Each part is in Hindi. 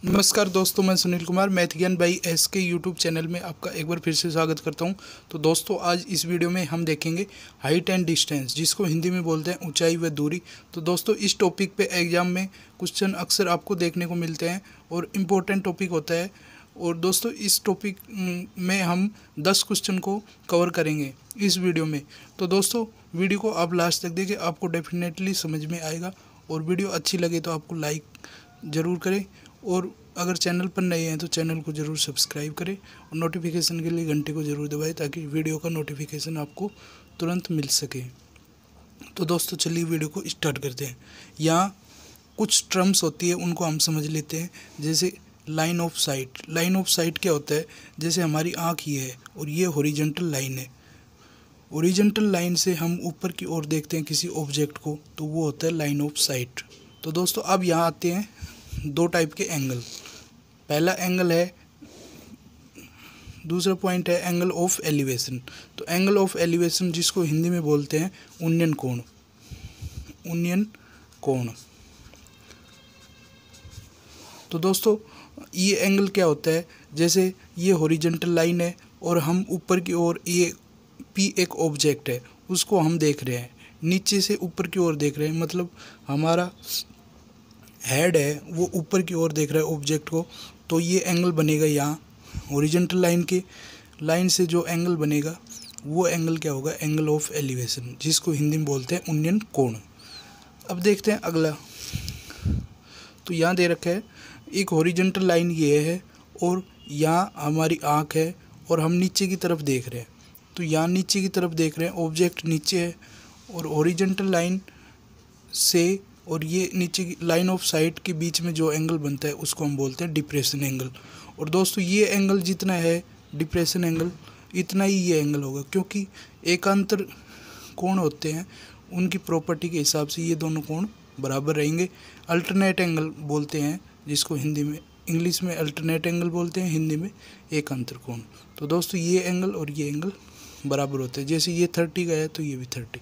नमस्कार दोस्तों, मैं सुनील कुमार मैथ ज्ञान बाई एस के यूट्यूब चैनल में आपका एक बार फिर से स्वागत करता हूं। तो दोस्तों, आज इस वीडियो में हम देखेंगे हाइट एंड डिस्टेंस, जिसको हिंदी में बोलते हैं ऊंचाई व दूरी। तो दोस्तों, इस टॉपिक पे एग्जाम में क्वेश्चन अक्सर आपको देखने को मिलते हैं और इम्पोर्टेंट टॉपिक होता है। और दोस्तों, इस टॉपिक में हम 10 क्वेश्चन को कवर करेंगे इस वीडियो में। तो दोस्तों, वीडियो को आप लास्ट तक देखिए, आपको डेफिनेटली समझ में आएगा। और वीडियो अच्छी लगे तो आपको लाइक ज़रूर करें, और अगर चैनल पर नए हैं तो चैनल को ज़रूर सब्सक्राइब करें और नोटिफिकेशन के लिए घंटे को ज़रूर दबाएं, ताकि वीडियो का नोटिफिकेशन आपको तुरंत मिल सके। तो दोस्तों, चलिए वीडियो को स्टार्ट करते हैं। यहाँ कुछ टर्म्स होती है, उनको हम समझ लेते हैं। जैसे line of site. Line of site क्या होता है? जैसे हमारी आँख ये है और ये हॉरिजॉन्टल लाइन है। हॉरिजॉन्टल लाइन से हम ऊपर की ओर देखते हैं किसी ऑब्जेक्ट को, तो वो होता है लाइन ऑफ साइट। तो दोस्तों, अब यहाँ आते हैं दो टाइप के एंगल। पहला एंगल है, दूसरा पॉइंट है एंगल ऑफ एलिवेशन। तो एंगल ऑफ एलिवेशन, जिसको हिंदी में बोलते हैं उन्नयन कोण। उन्नयन कोण। तो दोस्तों, ये एंगल क्या होता है? जैसे ये हॉरिजॉन्टल लाइन है और हम ऊपर की ओर, ये पी एक ऑब्जेक्ट है, उसको हम देख रहे हैं, नीचे से ऊपर की ओर देख रहे हैं। मतलब हमारा हेड है वो ऊपर की ओर देख रहा है ऑब्जेक्ट को, तो ये एंगल बनेगा यहाँ हॉरिजॉन्टल लाइन से जो एंगल बनेगा वो एंगल क्या होगा? एंगल ऑफ एलिवेशन, जिसको हिंदी में बोलते हैं उन्नयन कोण। अब देखते हैं अगला। तो यहाँ दे रखा है एक हॉरिजॉन्टल लाइन ये है और यहाँ हमारी आँख है और हम नीचे की तरफ देख रहे हैं। तो यहाँ नीचे की तरफ देख रहे हैं, ऑब्जेक्ट नीचे है और हॉरिजॉन्टल लाइन से और ये नीचे की लाइन ऑफ साइट के बीच में जो एंगल बनता है उसको हम बोलते हैं डिप्रेशन एंगल। और दोस्तों, ये एंगल जितना है डिप्रेशन एंगल, इतना ही ये एंगल होगा, क्योंकि एकांतर कोण होते हैं, उनकी प्रॉपर्टी के हिसाब से ये दोनों कोण बराबर रहेंगे। अल्टरनेट एंगल बोलते हैं, जिसको हिंदी में, इंग्लिश में अल्टरनेट एंगल बोलते हैं, हिंदी में एकांतर कोण। तो दोस्तों, ये एंगल और ये एंगल बराबर होते हैं। जैसे ये 30 का है तो ये भी 30।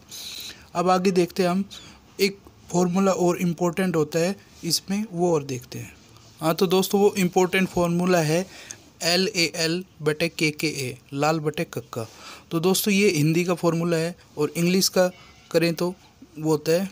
अब आगे देखते हैं हम, एक फॉर्मूला और इम्पोर्टेंट होता है इसमें, वो और देखते हैं। हाँ, तो दोस्तों, वो इम्पोर्टेंट फार्मूला है LAL/KKA, लाल बटे कक्का। तो दोस्तों, ये हिंदी का फार्मूला है और इंग्लिश का करें तो वो होता है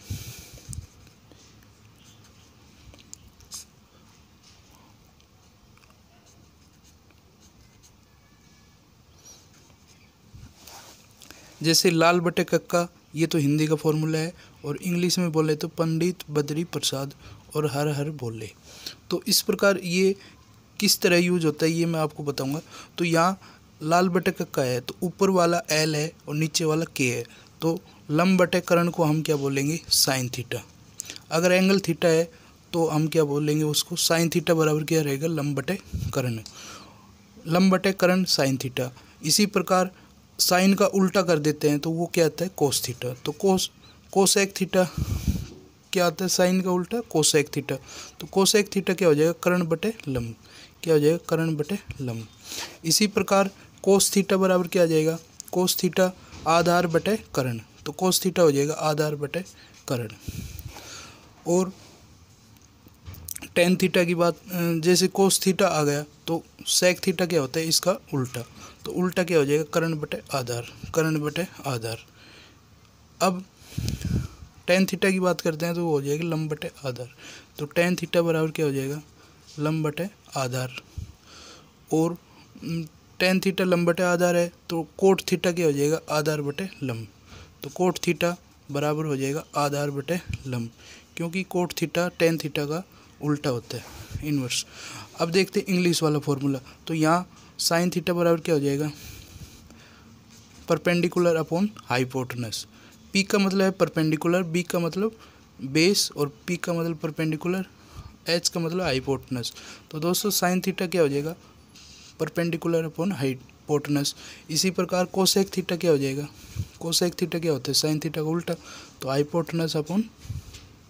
जैसे लाल बटे कक्का, ये तो हिंदी का फॉर्मूला है, और इंग्लिश में बोले तो पंडित बद्री प्रसाद और हर हर बोले। तो इस प्रकार ये किस तरह यूज होता है ये मैं आपको बताऊंगा। तो यहाँ लाल बटे कक्का है तो ऊपर वाला L है और नीचे वाला K है, तो लंब बटे कर्ण को हम क्या बोलेंगे? Sine theta. अगर एंगल थीटा है तो हम क्या बोलेंगे उसको? साइन थीटा बराबर क्या रहेगा? लंब बटे कर्ण। लंब बटे कर्ण साइन थीटा। इसी प्रकार साइन का उल्टा कर देते हैं तो वो क्या आता है? Cos theta. तो कोसेक थीटा क्या आता है? साइन का उल्टा कोसेक थीटा। तो कोसेक थीटा क्या हो जाएगा? कर्ण बटे लंब। क्या हो जाएगा? कर्ण बटे लंब। इसी प्रकार कोस थीटा बराबर क्या आ जाएगा? कोस थीटा आधार बटे कर्ण। तो कोस थीटा हो जाएगा आधार बटे कर्ण। और टेन थीटा की बात, जैसे कोस थीटा आ गया तो सेक थीटा क्या होता है? इसका उल्टा। तो उल्टा क्या हो जाएगा? कर्ण बटे आधार। कर्ण बटे आधार। अब टेन थीटा की बात करते हैं तो वो हो जाएगा लंब बटे आधार। तो टेन थीटा बराबर क्या हो जाएगा? लंब बटे आधार। और टेन थीटा लंब बटे आधार है तो कोट थीटा क्या हो जाएगा? आधार बटे लंब। तो कोट थीटा बराबर हो जाएगा आधार बटे लंब, क्योंकि कोट थीटा टेन थीटा का उल्टा होता है, इनवर्स। अब देखते हैं इंग्लिश वाला फॉर्मूला। तो यहाँ साइन थीटा बराबर क्या हो जाएगा? Perpendicular upon hypotenuse. पी का मतलब है परपेंडिकुलर, बी का मतलब बेस और पी का मतलब परपेंडिकुलर, एच का मतलब हाइपोटेनस। तो दोस्तों, साइन थीटा क्या हो जाएगा? Perpendicular upon hypotenuse. इसी प्रकार कोसेक थीटा क्या हो जाएगा? कोसेक थीटा क्या होता है? साइन थीटा का उल्टा। तो हाइपोटेनस अपॉन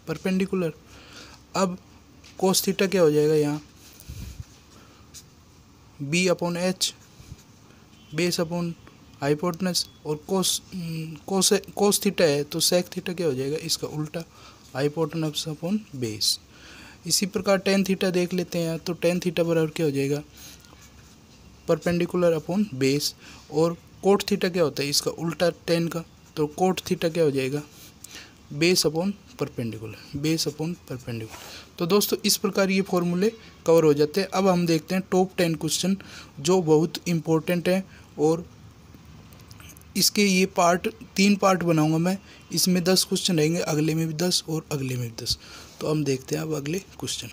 परपेंडिकुलर। अब कोस थीटा क्या हो जाएगा? यहाँ B upon H, base upon hypotenuse. और कोस थीटा है तो सेक थीटा क्या हो जाएगा? इसका उल्टा, हाइपोटेनस अपॉन बेस। इसी प्रकार टेन थीटा देख लेते हैं। तो टेन थीटा बराबर क्या हो जाएगा, परपेंडिकुलर अपॉन बेस। और कोट थीटा क्या होता है, इसका उल्टा टेन का, तो कोट थीटा क्या हो जाएगा, base upon perpendicular, base upon perpendicular. तो दोस्तों इस प्रकार ये फॉर्मूले कवर हो जाते हैं। अब हम देखते हैं टॉप 10 क्वेश्चन जो बहुत इम्पोर्टेंट है, और इसके ये तीन पार्ट बनाऊंगा मैं। इसमें 10 क्वेश्चन रहेंगे, अगले में भी 10 और अगले में भी 10। तो हम देखते हैं अब अगले क्वेश्चन।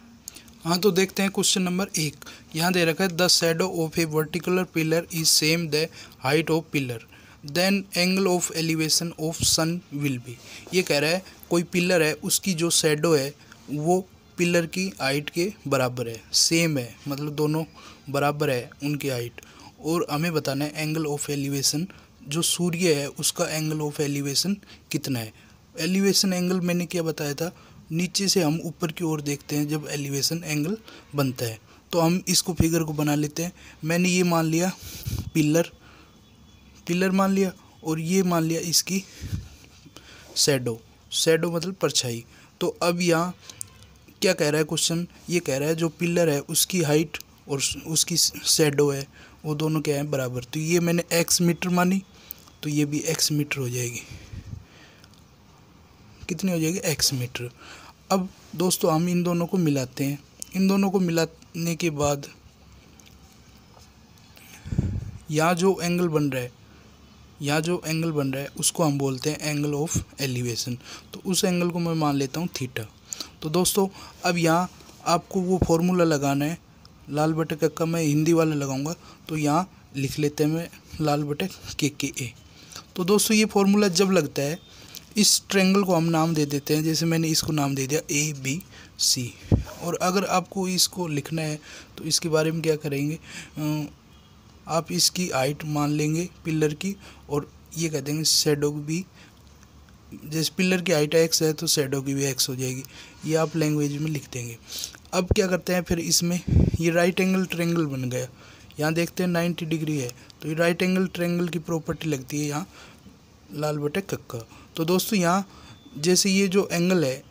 हाँ, तो देखते हैं क्वेश्चन नंबर 1। यहाँ दे रखा है the shadow of a vertical pillar is same the height of pillar, then angle of elevation of sun will be. ये कह रहा है कोई पिलर है, उसकी जो शैडो है वो पिलर की हाइट के बराबर है, सेम है, मतलब दोनों बराबर है उनकी हाइट। और हमें बताना है एंगल ऑफ एलिवेशन, जो सूर्य है उसका एंगल ऑफ एलिवेशन कितना है। एलिवेशन एंगल मैंने क्या बताया था, नीचे से हम ऊपर की ओर देखते हैं जब एलिवेशन एंगल बनता है। तो हम इसको फिगर को बना लेते हैं। मैंने ये मान लिया पिलर मान लिया, और ये मान लिया इसकी शैडो मतलब परछाई। तो अब यहाँ क्या कह रहा है क्वेश्चन, ये कह रहा है जो पिलर है उसकी हाइट और उसकी शैडो है वो दोनों क्या है, बराबर। तो ये मैंने x मीटर मानी, तो ये भी x मीटर हो जाएगी। कितनी हो जाएगी, x मीटर। अब दोस्तों हम इन दोनों को मिलाते हैं। इन दोनों को मिलाने के बाद यहाँ जो एंगल बन रहा है उसको हम बोलते हैं एंगल ऑफ एलिवेशन। तो उस एंगल को मैं मान लेता हूँ थीटा। तो दोस्तों अब यहाँ आपको वो फॉर्मूला लगाना है, लाल बटे कक्का मैं हिंदी वाला लगाऊंगा, तो यहाँ लिख लेते हैं मैं लाल बटे के ए। तो दोस्तों ये फॉर्मूला जब लगता है, इस ट्रायंगल को हम नाम दे देते हैं, जैसे मैंने इसको नाम दे दिया ABC। और अगर आपको इसको लिखना है तो इसके बारे में क्या करेंगे, आप इसकी हाइट मान लेंगे पिलर की, और ये कह देंगे शैडो भी, जैसे पिलर की हाइट x है तो शैडो की भी x हो जाएगी। ये आप लैंग्वेज में लिख देंगे। अब क्या करते हैं फिर इसमें, ये राइट एंगल ट्रायंगल बन गया। यहाँ देखते हैं 90 डिग्री है, तो ये राइट एंगल ट्रायंगल की प्रॉपर्टी लगती है यहाँ लाल बटे कक्का। तो दोस्तों यहाँ जैसे ये जो एंगल है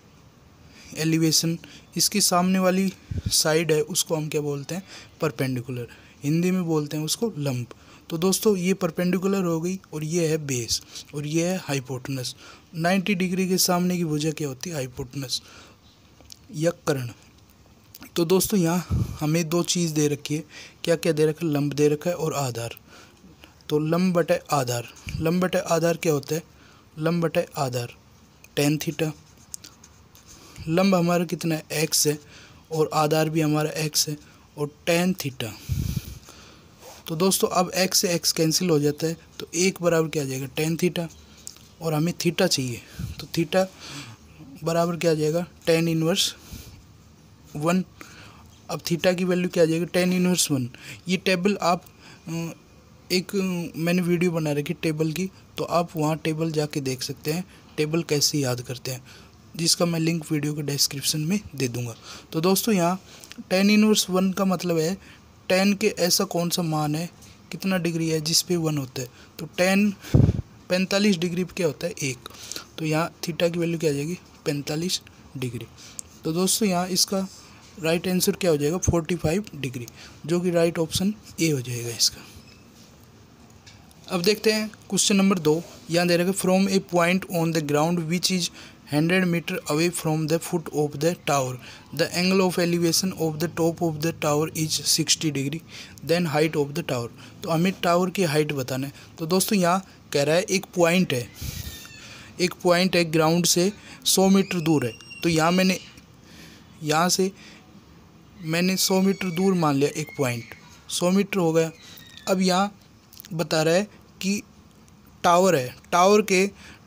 एलिवेशन, इसकी सामने वाली साइड है उसको हम क्या बोलते हैं, परपेंडिकुलर। हिंदी में बोलते हैं उसको लंब। तो दोस्तों ये परपेंडिकुलर हो गई, और ये है बेस, और ये है हाइपोटेनस। 90 डिग्री के सामने की भुजा क्या होती है, हाइपोटेनस या कर्ण। तो दोस्तों यहाँ हमें दो चीज़ दे रखी है, क्या क्या दे रखा है, लंब दे रखा है और आधार। तो लंब बटे आधार क्या होता है, लंब बटे आधार टेन थीटा। लंब हमारा कितना है, x है, और आधार भी हमारा x है, और टेन थीटा। तो दोस्तों अब x से x कैंसिल हो जाता है, तो एक बराबर क्या आ जाएगा, टेन थीटा। और हमें थीटा चाहिए, तो थीटा बराबर क्या आ जाएगा, टेन इनवर्स 1। अब थीटा की वैल्यू क्या आ जाएगी, टेन इनवर्स 1। ये टेबल आप एक मैंने वीडियो बना रखी टेबल की, तो आप वहाँ टेबल जाके देख सकते हैं टेबल कैसे याद करते हैं, जिसका मैं लिंक वीडियो के डिस्क्रिप्शन में दे दूंगा। तो दोस्तों यहाँ टेन इनवर्स 1 का मतलब है टेन के ऐसा कौन सा मान है, कितना डिग्री है जिस पे 1 होता है। तो टेन 45 डिग्री पे क्या होता है, 1। तो यहाँ थीटा की वैल्यू क्या आ जाएगी, 45 डिग्री। तो दोस्तों यहाँ इसका राइट आंसर क्या हो जाएगा, 45 डिग्री, जो कि राइट ऑप्शन ए हो जाएगा इसका। अब देखते हैं क्वेश्चन नंबर 2। यहाँ दे रखा है from a point on the ground which is 100 metre away from the foot of the tower, the angle of elevation of the top of the tower is 60 degree, then height of the tower. तो हमें टावर की हाइट बताना है। तो दोस्तों यहाँ कह रहा है एक पॉइंट है ग्राउंड से 100 मीटर दूर है। तो यहाँ से मैंने 100 मीटर दूर मान लिया, एक पॉइंट 100 मीटर हो गया। अब यहाँ बता रहा है कि टावर है,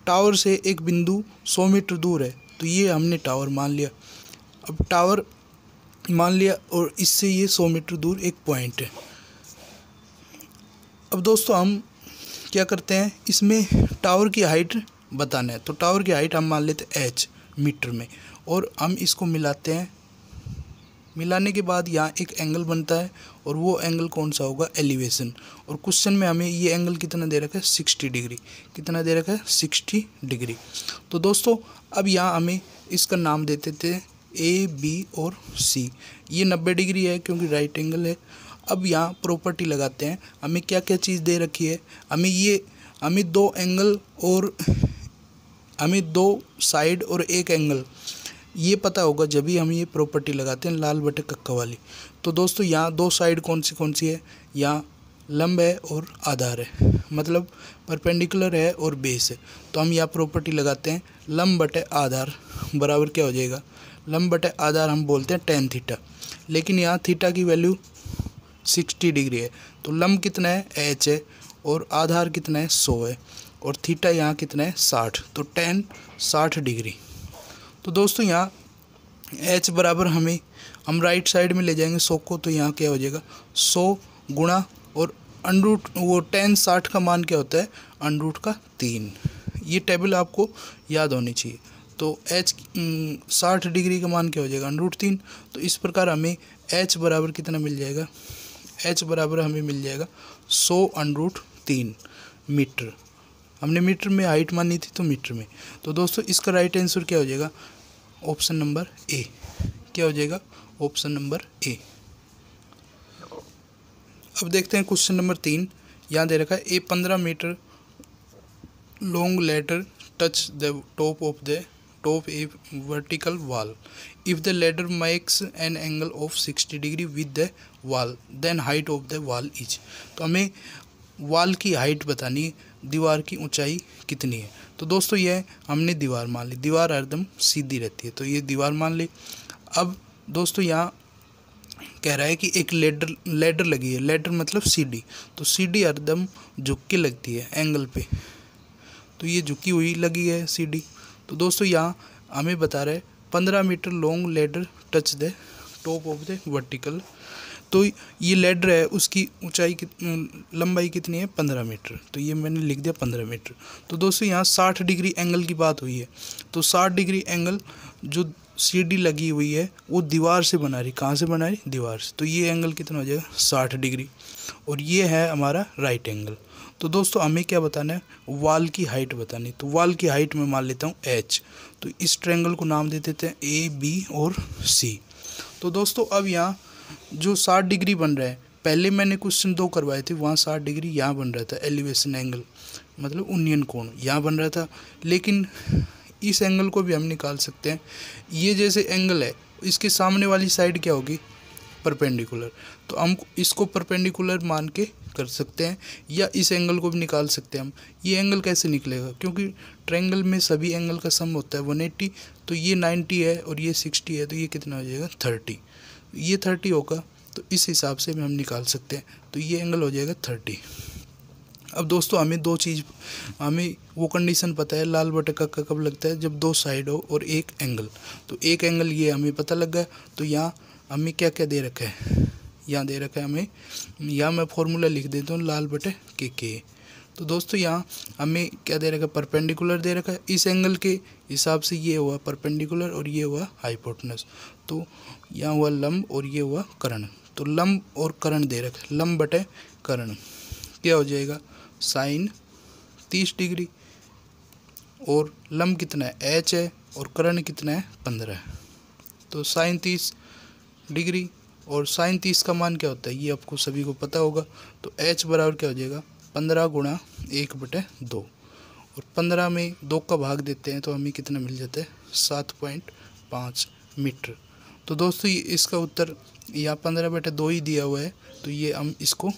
टावर से एक बिंदु 100 मीटर दूर है, तो ये हमने टावर मान लिया। अब टावर मान लिया और इससे ये 100 मीटर दूर एक पॉइंट है। अब दोस्तों हम क्या करते हैं, इसमें टावर की हाइट बताना है। तो टावर की हाइट हम मान लेते हैं h मीटर में, और हम इसको मिलाते हैं। मिलाने के बाद यहाँ एक एंगल बनता है, और वो एंगल कौन सा होगा, एलिवेशन। और क्वेश्चन में हमें ये एंगल कितना दे रखा है, 60 डिग्री। कितना दे रखा है, 60 डिग्री। तो दोस्तों अब यहाँ हमें इसका नाम दे देते हैं ए बी और सी। ये 90 डिग्री है क्योंकि राइट एंगल है। अब यहाँ प्रॉपर्टी लगाते हैं। हमें क्या क्या चीज़ दे रखी है, हमें दो एंगल और हमें दो साइड और एक एंगल, ये पता होगा जब भी हम ये प्रॉपर्टी लगाते हैं लाल बटे कक्का वाली। तो दोस्तों यहाँ दो साइड कौन सी है, यहाँ लंब है और आधार है, मतलब परपेंडिकुलर है और बेस है। तो हम यहाँ प्रॉपर्टी लगाते हैं लंब बटे आधार बराबर क्या हो जाएगा, लंब बटे आधार हम बोलते हैं tan थीटा, लेकिन यहाँ थीटा की वैल्यू 60 डिग्री है। तो लंब कितना है h है और आधार कितना है 100 है और थीटा यहाँ कितना है 60, तो tan 60 डिग्री। तो दोस्तों यहाँ h बराबर हम राइट साइड में ले जाएंगे 100 को, तो यहाँ क्या हो जाएगा 100 गुणा और अंडरूट वो tan 60 का मान क्या होता है अंडरूट का 3। ये टेबल आपको याद होनी चाहिए। तो h 60 डिग्री का मान क्या हो जाएगा अंडरूट 3। तो इस प्रकार हमें h बराबर कितना मिल जाएगा, h बराबर हमें मिल जाएगा 100 अंडरूट 3 मीटर। हमने मीटर में हाइट मानी थी तो मीटर में। तो दोस्तों इसका राइट आंसर क्या हो जाएगा, ऑप्शन नंबर ए। क्या हो जाएगा, ऑप्शन नंबर ए। अब देखते हैं क्वेश्चन नंबर 3। यहाँ दे रखा है a 15 metre long ladder touch the top a vertical wall if the ladder makes an angle of 60 degree with the wall then height of the wall is. तो हमें वॉल की हाइट बतानी है, दीवार की ऊंचाई कितनी है। तो दोस्तों ये हमने दीवार मान ली, दीवार हरदम सीधी रहती है तो ये दीवार मान ली। अब दोस्तों यहाँ कह रहा है कि एक लैडर लगी है, लैडर मतलब सीढ़ी, तो सीढ़ी हरदम झुक के लगती है एंगल पे, तो ये झुकी हुई लगी है सीढ़ी। तो दोस्तों यहाँ हमें बता रहा है 15 metre long ladder touch the top of the vertical. तो ये लैडर है उसकी ऊंचाई लंबाई कितनी है 15 मीटर, तो ये मैंने लिख दिया 15 मीटर। तो दोस्तों यहाँ 60 डिग्री एंगल की बात हुई है, तो 60 डिग्री एंगल जो सीढ़ी लगी हुई है वो दीवार से बना रही, कहाँ से बना रही, दीवार से। तो ये एंगल कितना हो जाएगा 60 डिग्री और ये है हमारा राइट एंगल। तो दोस्तों हमें क्या बताना है, वॉल की हाइट बतानी। तो वॉल की हाइट में मान लेता हूँ h। तो इस ट्रायंगल को नाम दे देते हैं ए बी और सी। तो दोस्तों अब यहाँ जो 60 डिग्री बन रहा है, पहले मैंने क्वेश्चन 2 करवाए थे, वहाँ 60 डिग्री यहाँ बन रहा था, एलिवेशन एंगल मतलब उन्नयन कोण यहाँ बन रहा था, लेकिन इस एंगल को भी हम निकाल सकते हैं। ये जैसे एंगल है इसके सामने वाली साइड क्या होगी परपेंडिकुलर, तो हम इसको परपेंडिकुलर मान के कर सकते हैं, या इस एंगल को भी निकाल सकते हैं हम। ये एंगल कैसे निकलेगा, क्योंकि ट्रायंगल में सभी एंगल का सम होता है 180, तो ये 90 है और ये 60 है, तो ये कितना हो जाएगा 30, ये 30 होगा, तो इस हिसाब से भी हम निकाल सकते हैं। तो ये एंगल हो जाएगा 30। अब दोस्तों हमें वो कंडीशन पता है लाल बटे कक्का कब लगता है, जब दो साइड हो और एक एंगल। तो एक एंगल ये हमें पता लग गया। तो यहाँ हमें क्या क्या दे रखा है, यहाँ दे रखा है हमें, यहाँ मैं फॉर्मूला लिख देता हूँ लाल बटे के। तो दोस्तों यहाँ हमें क्या दे रखा है, परपेंडिकुलर दे रखा है। इस एंगल के हिसाब से ये हुआ परपेंडिकुलर और ये हुआ हाइपोटेनस। तो यहाँ हुआ लंब और ये हुआ कर्ण। तो लंब और कर्ण दे रखा है, लंब बटे कर्ण क्या हो जाएगा साइन 30 डिग्री, और लंब कितना है h है और कर्ण कितना है 15 है। तो साइन 30 डिग्री और साइन 30 का मान क्या होता है ये आपको सभी को पता होगा। तो h बराबर क्या हो जाएगा 15 गुणा 1/2, और 15 में 2 का भाग देते हैं तो हमें कितना मिल जाता है 7.5 मीटर। तो दोस्तों ये इसका उत्तर यहाँ 15/2 ही दिया हुआ है, तो ये हम इसको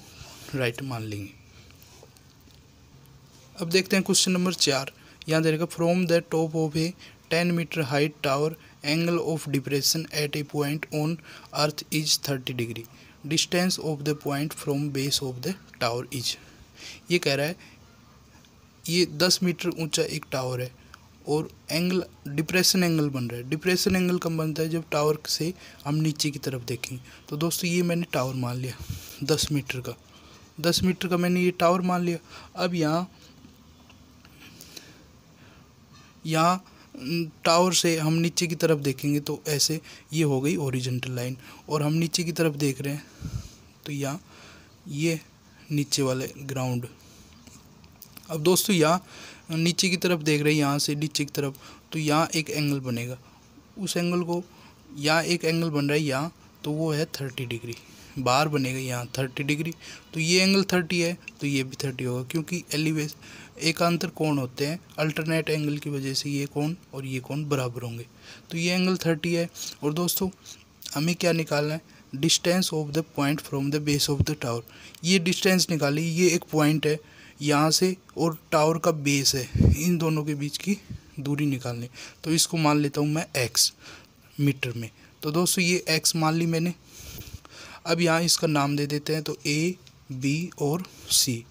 राइट मान लेंगे। अब देखते हैं क्वेश्चन नंबर 4। यहाँ दे रखा from the top of a 10 metre height tower angle of depression at a point on earth is 30 degree, distance of the point from base of the tower is. ये कह रहा है ये 10 मीटर ऊंचा एक टावर है और एंगल डिप्रेशन एंगल बन रहा है। डिप्रेशन एंगल कब बनता है, जब टावर से हम नीचे की तरफ देखेंगे। तो दोस्तों ये मैंने टावर मान लिया 10 मीटर का मैंने ये टावर मान लिया। अब यहाँ टावर से हम नीचे की तरफ देखेंगे तो ऐसे ये हो गई ओरिजेंटल लाइन, और हम नीचे की तरफ देख रहे हैं तो यहाँ ये नीचे वाले ग्राउंड। अब दोस्तों यहाँ नीचे की तरफ देख रहे हैं, यहाँ से नीचे की तरफ, तो यहाँ एक एंगल बनेगा। उस एंगल को यहाँ एक एंगल बन रहा है यहाँ, तो वो है 30 डिग्री, बाहर बनेगा यहाँ 30 डिग्री, तो ये एंगल 30 है तो ये भी 30 होगा, क्योंकि एलिवेशन एकांतर कोण होते हैं, अल्टरनेट एंगल की वजह से ये कोण और ये कोण बराबर होंगे, तो ये एंगल 30 है। और दोस्तों हमें क्या निकालना है, distance of the point from the base of the tower. ये डिस्टेंस निकाली, ये एक पॉइंट है यहाँ से और टावर का बेस है, इन दोनों के बीच की दूरी निकालनी, तो इसको मान लेता हूँ मैं x मीटर में। तो दोस्तों ये x मान ली मैंने। अब यहाँ इसका नाम दे देते हैं, तो A, B और C।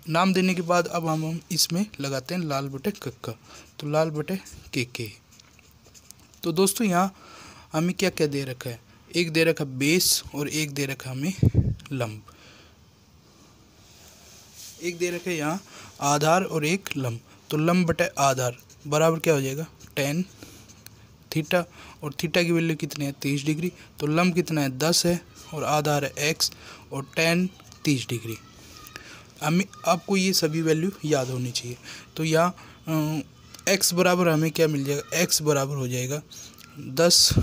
नाम देने के बाद अब हम इसमें लगाते हैं लाल बटे कक्का, तो लाल बटे के। तो दोस्तों यहाँ हमें क्या क्या दे रखा है, एक दे रखा बेस और एक दे रखा हमें लंब, एक दे रखा है यहाँ आधार और एक लंब। तो लंब बटे आधार बराबर क्या हो जाएगा, tan थीटा, और थीटा की वैल्यू कितनी है 30 डिग्री, तो लंब कितना है 10 है और आधार है x और tan 30 डिग्री। हमें आपको ये सभी वैल्यू याद होनी चाहिए। तो यहाँ x बराबर हमें क्या मिल जाएगा, x बराबर हो जाएगा 10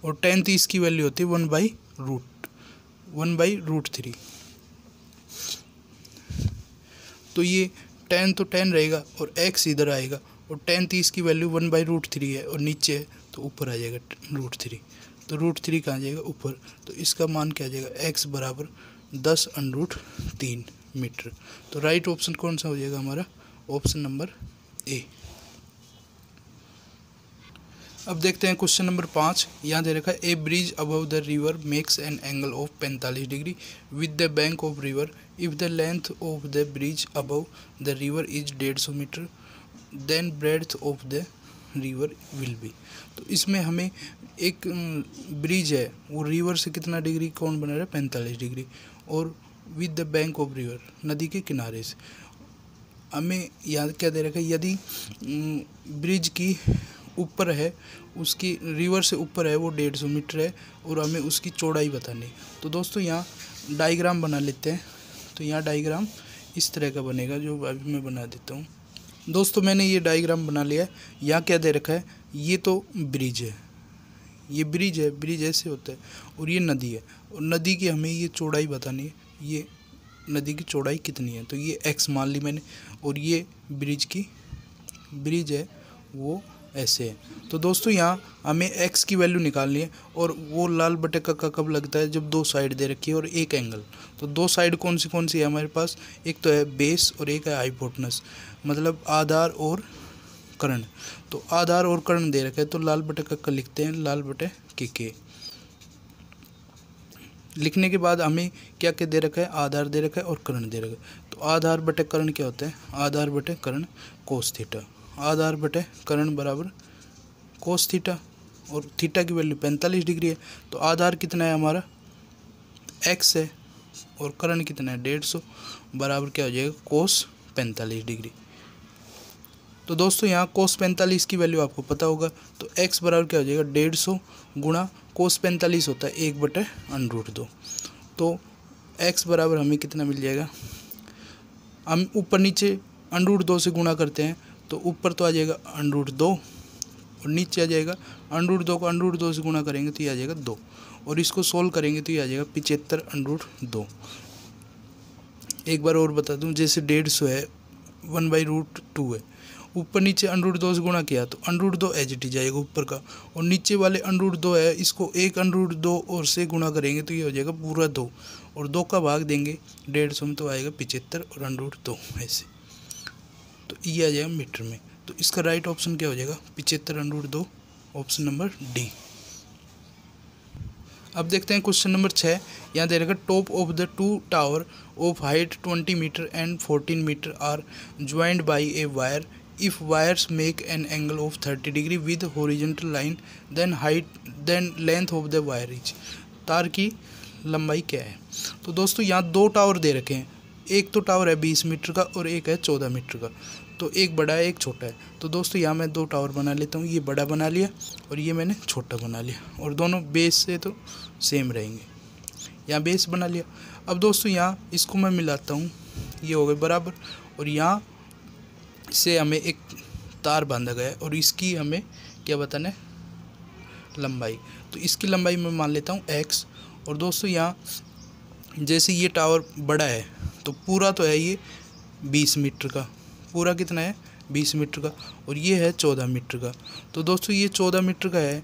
और tan 30 की वैल्यू होती है 1/√3। तो ये tan तो tan रहेगा और x इधर आएगा, और tan 30 की वैल्यू 1/√3 है और नीचे है तो ऊपर आ जाएगा √3, तो √3 कहाँ जाएगा ऊपर, तो इसका मान क्या आ जाएगा x बराबर 10√3 मीटर। तो राइट ऑप्शन कौन सा हो जाएगा हमारा, ऑप्शन नंबर ए। अब देखते हैं क्वेश्चन नंबर 5। यहाँ दे रखा है a bridge above the river makes an angle of 45 degree with the bank of river if the length of the bridge above the river is 150 metre then breadth of the river will be. तो इसमें हमें एक ब्रिज है, वो रिवर से कितना डिग्री कौन बना रहा है 45 डिग्री, और with the bank of river नदी के किनारे से। हमें यहाँ क्या दे रखा है, यदि ब्रिज की ऊपर है, उसकी रिवर से ऊपर है वो 150 मीटर है और हमें उसकी चौड़ाई बतानी। तो दोस्तों यहाँ डायग्राम बना लेते हैं। तो यहाँ डायग्राम इस तरह का बनेगा, जो अभी मैं बना देता हूँ। दोस्तों मैंने ये डायग्राम बना लिया है। यहाँ क्या दे रखा है, ये तो ब्रिज है, ये ब्रिज है, ब्रिज ऐसे होता है, और ये नदी है, और नदी की हमें ये चौड़ाई बतानी है, ये नदी की चौड़ाई कितनी है, तो ये x मान ली मैंने, और ये ब्रिज है वो ऐसे है। तो दोस्तों यहाँ हमें x की वैल्यू निकालनी है, और वो लाल बटे का कब लगता है, जब दो साइड दे रखी है और एक एंगल। तो दो साइड कौन सी है हमारे पास, एक तो है बेस और एक है हाइपोटेनस, मतलब आधार और कर्ण। तो आधार और कर्ण दे रखा है, तो लाल बटे का लिखते हैं लाल बटे के। लिखने के बाद हमें क्या क्या दे रखा है, आधार दे रखा है और कर्ण दे रखा है। तो आधार बटे कर्ण क्या होता है, आधार बटे कर्ण कोस थीटा, आधार बटे कर्ण बराबर कोस थीटा, और थीटा की वैल्यू 45 डिग्री है। तो आधार कितना है हमारा x है और कर्ण कितना है 150, बराबर क्या हो जाएगा कोस 45 डिग्री। तो दोस्तों यहाँ कोस 45 की वैल्यू आपको पता होगा, तो x बराबर क्या हो जाएगा 150 गुणा कोस 45 होता है 1/√2। तो x बराबर हमें कितना मिल जाएगा, हम ऊपर नीचे √2 से गुणा करते हैं, तो ऊपर तो आ जाएगा √2 और नीचे आ जाएगा √2 को √2 से गुणा करेंगे तो ये आ जाएगा 2, और इसको सोल्व करेंगे तो ये आ जाएगा 75√2। एक बार और बता दूं, जैसे 150 है 1/√2 है, ऊपर नीचे √2 से गुणा किया तो √2 एज इट इज जाएगा ऊपर का, और नीचे वाले √2 है, इसको एक √2 और से गुणा करेंगे तो ये हो जाएगा पूरा 2, और 2 का भाग देंगे 150 में तो आएगा 75 और √2 ऐसे, तो ये आ जाएगा मीटर में। तो इसका राइट ऑप्शन क्या हो जाएगा 75/2, ऑप्शन नंबर डी। अब देखते हैं क्वेश्चन नंबर 6। यहाँ दे रखा top of the two tower of height 20 metre and 14 metre are joined by a wire if wires make an angle of 30 degree with horizontal line then length of the wire is. तार की लंबाई क्या है। तो दोस्तों यहाँ दो टावर दे रखे हैं, एक तो टावर है 20 मीटर का और एक है 14 मीटर का, तो एक बड़ा है एक छोटा है। तो दोस्तों यहाँ मैं दो टावर बना लेता हूँ, ये बड़ा बना लिया और ये मैंने छोटा बना लिया, और दोनों बेस से तो सेम रहेंगे। यहाँ बेस बना लिया। अब दोस्तों यहाँ इसको मैं मिलाता हूँ, ये हो गए बराबर, और यहाँ से हमें एक तार बांधा गया है और इसकी हमें क्या बताना है लंबाई, तो इसकी लंबाई मैं मान लेता हूँ x। और दोस्तों यहाँ जैसे ये टावर बड़ा है तो पूरा तो है ये 20 मीटर का, पूरा कितना है 20 मीटर का, और ये है 14 मीटर का। तो दोस्तों ये 14 मीटर का है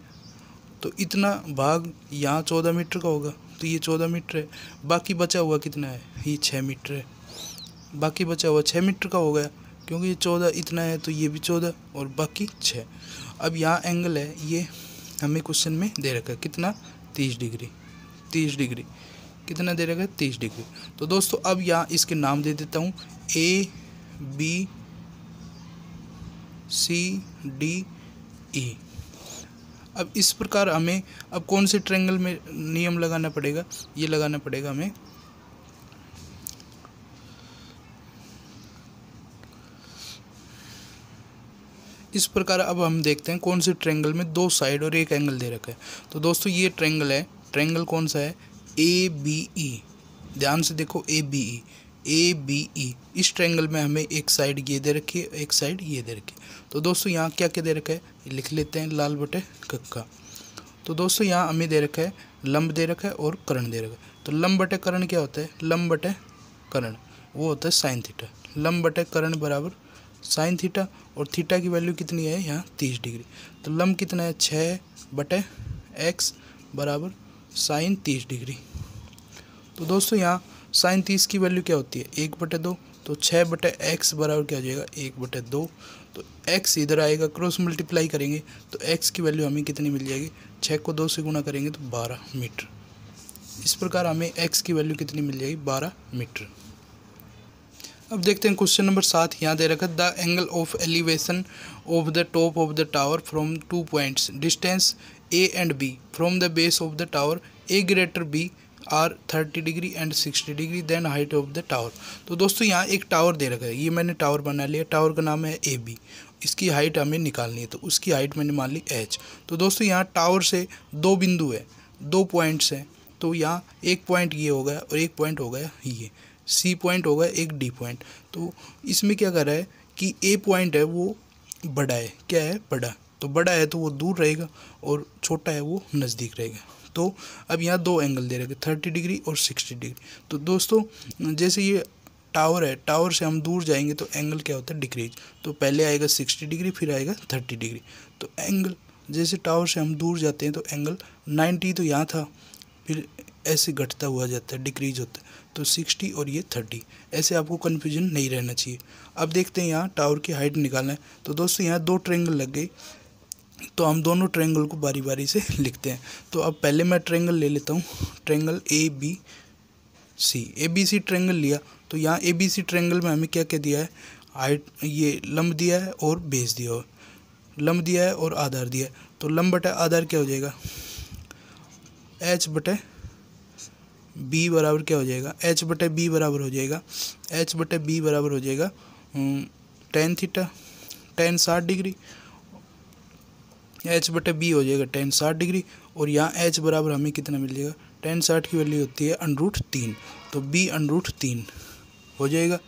तो इतना भाग यहाँ 14 मीटर का होगा, तो ये 14 मीटर है। बाकी बचा हुआ कितना है, ये 6 मीटर है, बाकी बचा हुआ 6 मीटर का हो गया, क्योंकि ये 14 इतना है तो ये भी 14 और बाकी 6। अब यहाँ एंगल है, ये हमें क्वेश्चन में दे रखा है कितना, 30 डिग्री। 30 डिग्री कितना दे रखा है, 30 डिग्री। तो दोस्तों अब यहाँ इसके नाम दे देता हूँ A B C D E। अब इस प्रकार हमें अब कौन से ट्रायंगल में नियम लगाना पड़ेगा, ये लगाना पड़ेगा हमें इस प्रकार। अब हम देखते हैं कौन से ट्रायंगल में 2 साइड और 1 एंगल दे रखा है। तो दोस्तों ये ट्रायंगल है, ट्रायंगल कौन सा है, ABE। ध्यान से देखो ABE, ABE। इस ट्रायंगल में हमें एक साइड ये दे रखी है, एक साइड ये दे रखी है। तो दोस्तों यहाँ क्या क्या दे रखा है, लिख लेते हैं लाल बटे कक्का। तो दोस्तों यहाँ हमें दे रखा है लंब दे रखा है और कर्ण दे रखा है। तो लंब बटे कर्ण क्या होता है, लंब बटे कर्ण वो होता है साइन थीटा। लंब बटे कर्ण बराबर साइन थीटा, और थीटा की वैल्यू कितनी है यहाँ 30 डिग्री। तो लंब कितना है 6 बटे x बराबर साइन 30 डिग्री। तो दोस्तों यहाँ साइन 30 की वैल्यू क्या होती है 1/2, तो 6 बटे x बराबर क्या हो जाएगा 1/2। तो x इधर आएगा, क्रॉस मल्टीप्लाई करेंगे तो x की वैल्यू हमें कितनी मिल जाएगी, 6 को 2 से गुणा करेंगे तो 12 मीटर। इस प्रकार हमें x की वैल्यू कितनी मिल जाएगी 12 मीटर। अब देखते हैं क्वेश्चन नंबर 7। यहाँ दे रखा है the angle of elevation of the top of the tower from 2 points distance A and B from the base of the tower A greater B are 30 degree and 60 degree then height of the tower. तो दोस्तों यहाँ एक टावर दे रखा है, ये मैंने टावर बना लिया, टावर का नाम है AB। इसकी हाइट हमें निकालनी है, तो उसकी हाइट मैंने मान ली h। तो दोस्तों यहाँ टावर से 2 बिंदु है, 2 पॉइंट्स हैं, तो यहाँ एक पॉइंट ये हो गया और एक पॉइंट हो गया ये C पॉइंट हो गया, एक D पॉइंट। तो इसमें क्या कर रहा है कि A पॉइंट है वो बड़ा है, क्या है बड़ा, तो बड़ा है तो वो दूर रहेगा और छोटा है वो नज़दीक रहेगा। तो अब यहाँ 2 एंगल दे रखे 30 डिग्री और 60 डिग्री। तो दोस्तों जैसे ये टावर है, टावर से हम दूर जाएंगे तो एंगल क्या होता है डिक्रीज, तो पहले आएगा 60 डिग्री फिर आएगा 30 डिग्री। तो एंगल जैसे टावर से हम दूर जाते हैं तो एंगल 90 तो यहाँ था, फिर ऐसे घटता हुआ जाता है, डिक्रीज होता है, तो 60 और ये 30। ऐसे आपको कन्फ्यूजन नहीं रहना चाहिए। अब देखते हैं यहाँ टावर की हाइट निकालना है। तो दोस्तों यहाँ 2 ट्रायंगल लग गए, तो हम दोनों ट्रायंगल को बारी बारी से लिखते हैं। तो अब पहले मैं ट्रायंगल ले लेता हूँ, ट्रायंगल ABC ट्रायंगल लिया। तो यहाँ ABC ट्रायंगल में हमें क्या क्या दिया है, हाइट ये लंब दिया है और बेस दिया है, लंब दिया है और आधार दिया है। तो लंब बटे आधार क्या हो जाएगा, h बटे b बराबर क्या हो जाएगा, h बटे b बराबर हो जाएगा, h बटे b बराबर हो जाएगा tan theta, tan 60 degree, h बटे b हो जाएगा tan 60 डिग्री। और यहाँ h बराबर हमें कितना मिल जाएगा, tan 60 की वैल्यू होती है √3, तो b √3 हो जाएगा।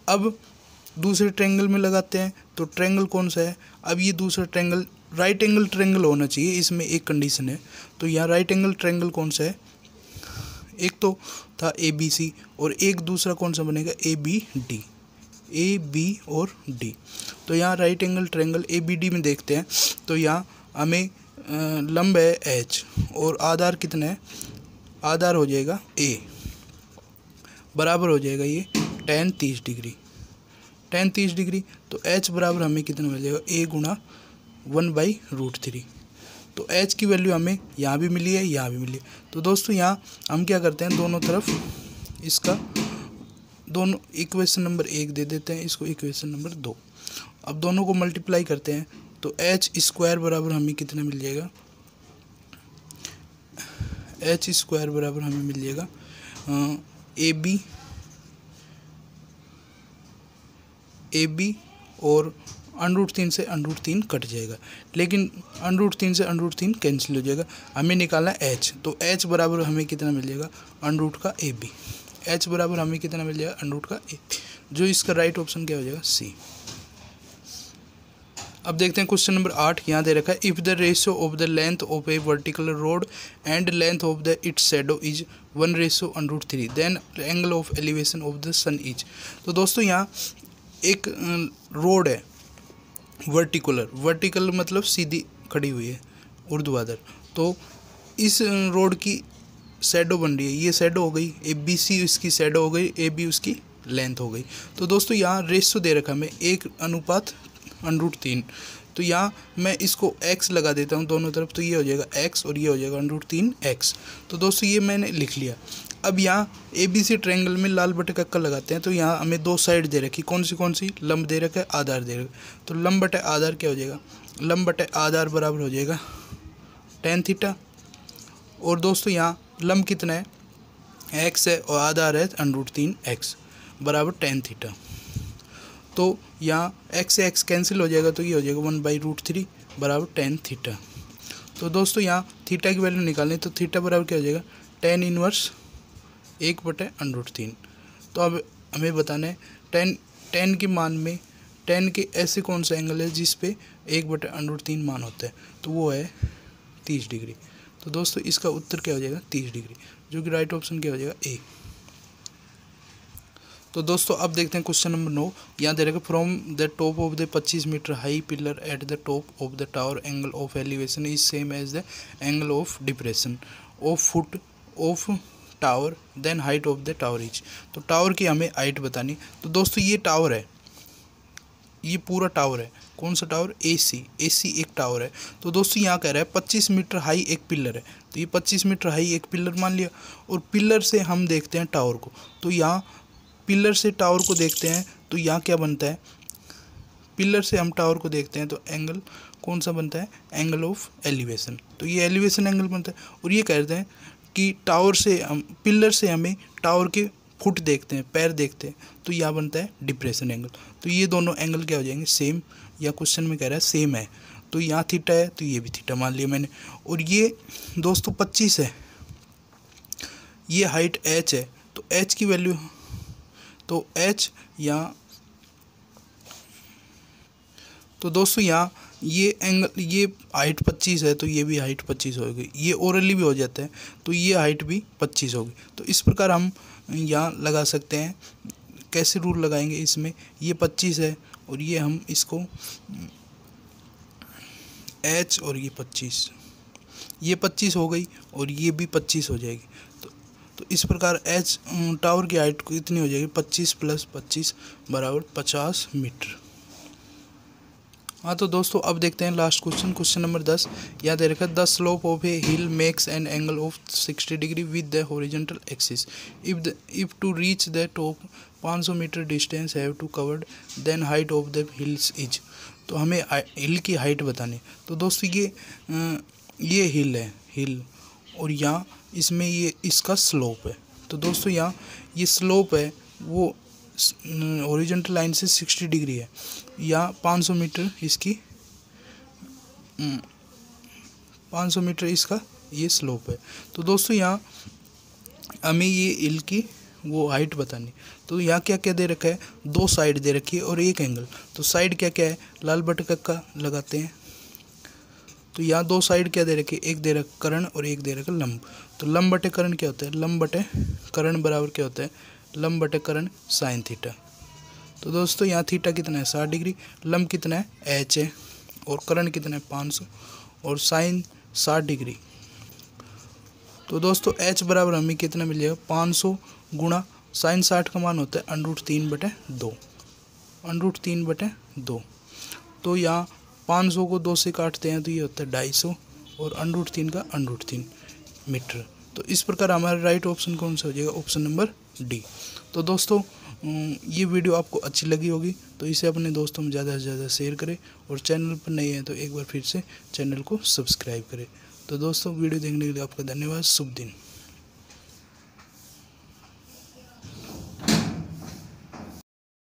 अब दूसरे ट्रायंगल में लगाते हैं, तो ट्रायंगल कौन सा है, अब ये दूसरा ट्रायंगल राइट एंगल ट्रायंगल होना चाहिए, इसमें एक कंडीशन है। तो यहाँ राइट एंगल ट्रायंगल कौन सा है, एक तो था ABC और एक दूसरा कौन सा बनेगा ABD, AB और D। तो यहाँ राइट एंगल ट्रायंगल ABD में देखते हैं, तो यहाँ हमें लंब है h और आधार कितना है, आधार हो जाएगा A बराबर हो जाएगा ये tan 30 डिग्री, tan 30 डिग्री। तो h बराबर हमें कितना मिल जाएगा, A गुणा 1/√3। तो h की वैल्यू हमें यहाँ भी मिली है, यहाँ भी मिली है। तो दोस्तों यहाँ हम क्या करते हैं, दोनों तरफ इसका दोनों इक्वेशन नंबर 1 दे देते हैं, इसको इक्वेशन नंबर 2। अब दोनों को मल्टीप्लाई करते हैं तो h स्क्वायर बराबर हमें कितना मिल जाएगा, h स्क्वायर बराबर हमें मिल जाएगा AB और √3 से √3 कट जाएगा, लेकिन √3 से √3 कैंसिल हो जाएगा। हमें निकालना है h, तो h बराबर हमें कितना मिल जाएगा, √AB। h बराबर हमें कितना मिल जाएगा, √AB, जो इसका राइट ऑप्शन क्या हो जाएगा C। अब देखते हैं क्वेश्चन नंबर 8। यहाँ दे रखा है if the ratio of the length of a vertical rod and length of the its shadow is 1:√3 then angle of elevation of the sun is. तो दोस्तों यहाँ एक रोड है वर्टिकल मतलब सीधी खड़ी हुई है ऊर्ध्वाधर। तो इस रोड की शैडो बन रही है, ये शैडो हो गई, ABC इसकी शैडो हो गई, AB उसकी लेंथ हो गई। तो दोस्तों यहाँ रेशियो दे रखा है मैं 1:√3। तो यहाँ मैं इसको x लगा देता हूँ दोनों तरफ, तो ये हो जाएगा x और ये हो जाएगा √3x। तो दोस्तों ये मैंने लिख लिया। अब यहाँ ABC ट्रायंगल में लाल बटे कक्का लगाते हैं। तो यहाँ हमें दो साइड दे रखी, कौन सी लंब दे रखा है, आधार दे रखा। तो लंब बटे आधार क्या हो जाएगा, लंब बटे आधार बराबर हो जाएगा tan थीटा। और दोस्तों यहाँ लंब कितना है, x है और आधार है √3x बराबर tan थीटा। तो यहाँ x से x कैंसिल हो जाएगा, तो ये हो जाएगा 1/√3 बराबर tan थीटा। तो दोस्तों यहाँ थीटा की वैल्यू निकालें तो थीटा बराबर क्या हो जाएगा, tan इनवर्स 1/√3। तो अब हमें बताना है tan के मान में tan के ऐसे कौन सा एंगल है जिस पे 1/√3 मान होता है, तो वो है 30 डिग्री। तो दोस्तों इसका उत्तर क्या हो जाएगा 30 डिग्री, जो कि राइट ऑप्शन क्या हो जाएगा ए। तो दोस्तों अब देखते हैं क्वेश्चन नंबर 9। यहाँ दे रखा from the top of the 25 metre high pillar at the top of the tower angle of elevation is same as the angle of depression of foot of tower then height of the tower is. तो टावर की हमें हाइट बतानी। तो दोस्तों ये टावर है, ये पूरा टावर है, कौन सा टावर, AC एक टावर है। तो दोस्तों यहाँ कह रहा है 25 मीटर हाई एक पिलर है। तो ये 25 मीटर हाई एक पिलर मान लिया, और पिलर से हम देखते हैं टावर को। तो यहाँ पिलर से टावर को देखते हैं तो यहाँ क्या बनता है, पिलर से हम टावर को देखते हैं तो एंगल कौन सा बनता है, एंगल ऑफ एलिवेशन। तो ये एलिवेशन एंगल बनता है। और ये कहते हैं कि टावर से हम पिलर से हमें टावर के फुट देखते हैं, पैर देखते हैं, तो यह बनता है डिप्रेशन एंगल। तो ये दोनों एंगल क्या हो जाएंगे, सेम। या क्वेश्चन में कह रहा है सेम है, तो यहाँ थीटा है तो ये भी थीटा मान लिया मैंने। और ये दोस्तों 25 है, ये हाइट h है, तो h की वैल्यू, तो h यहाँ, तो दोस्तों यहाँ ये एंगल, ये हाइट 25 है तो ये भी हाइट 25 होगी। ये ओरली भी हो जाता है तो ये हाइट भी 25 होगी। तो इस प्रकार हम यहाँ लगा सकते हैं। कैसे रूल लगाएंगे इसमें, ये 25 है और ये हम इसको h और ये 25, ये 25 हो गई और ये भी 25 हो जाएगी। तो इस प्रकार h टावर की हाइट को इतनी हो जाएगी 25 + 25 बराबर 50 मीटर। हाँ तो दोस्तों अब देखते हैं लास्ट क्वेश्चन नंबर 10। यहाँ दे रखा है the slope of a hill makes an angle of 60 degree with the horizontal axis if to reach the top 500 metre distance have to covered then height of the hills is. तो हमें हिल की हाइट बतानी। तो दोस्तों ये हिल है, हिल, और यहाँ इसमें ये इसका स्लोप है। तो दोस्तों यहाँ ये स्लोप है वो हॉरिजॉन्टल लाइन से 60 डिग्री है, या 500 मीटर इसकी 500 मीटर इसका ये स्लोप है। तो दोस्तों यहाँ हमें ये हिल की वो हाइट बतानी। तो यहाँ क्या क्या दे रखा है, दो साइड दे रखी है और एक एंगल। तो साइड क्या क्या है, लाल बटे कक्का लगाते हैं। तो यहाँ दो साइड क्या दे रखी है, एक दे रखा कर्ण और एक दे रखा लंब। तो लंब बटे कर्ण क्या होता है, लंब बटे कर्ण बराबर क्या होता है, लंब बटे कर्ण साइन थीटा। तो दोस्तों यहाँ थीटा कितना है 60 डिग्री, लंब कितना है h है, और कर्ण कितना है 500, और साइन 60 डिग्री। तो दोस्तों h बराबर हमें कितना मिल जाएगा, 500 गुणा साइन 60 का मान होता है √3/2, √3/2। तो यहाँ 500 को 2 से काटते हैं तो ये होता है 250, और √3 का √3 मीटर। तो इस प्रकार हमारा राइट ऑप्शन कौन सा हो जाएगा, ऑप्शन नंबर डी। तो दोस्तों ये वीडियो आपको अच्छी लगी होगी तो इसे अपने दोस्तों में ज़्यादा से ज़्यादा शेयर करें, और चैनल पर नए हैं तो एक बार फिर से चैनल को सब्सक्राइब करें। तो दोस्तों वीडियो देखने के लिए आपका धन्यवाद। शुभ दिन।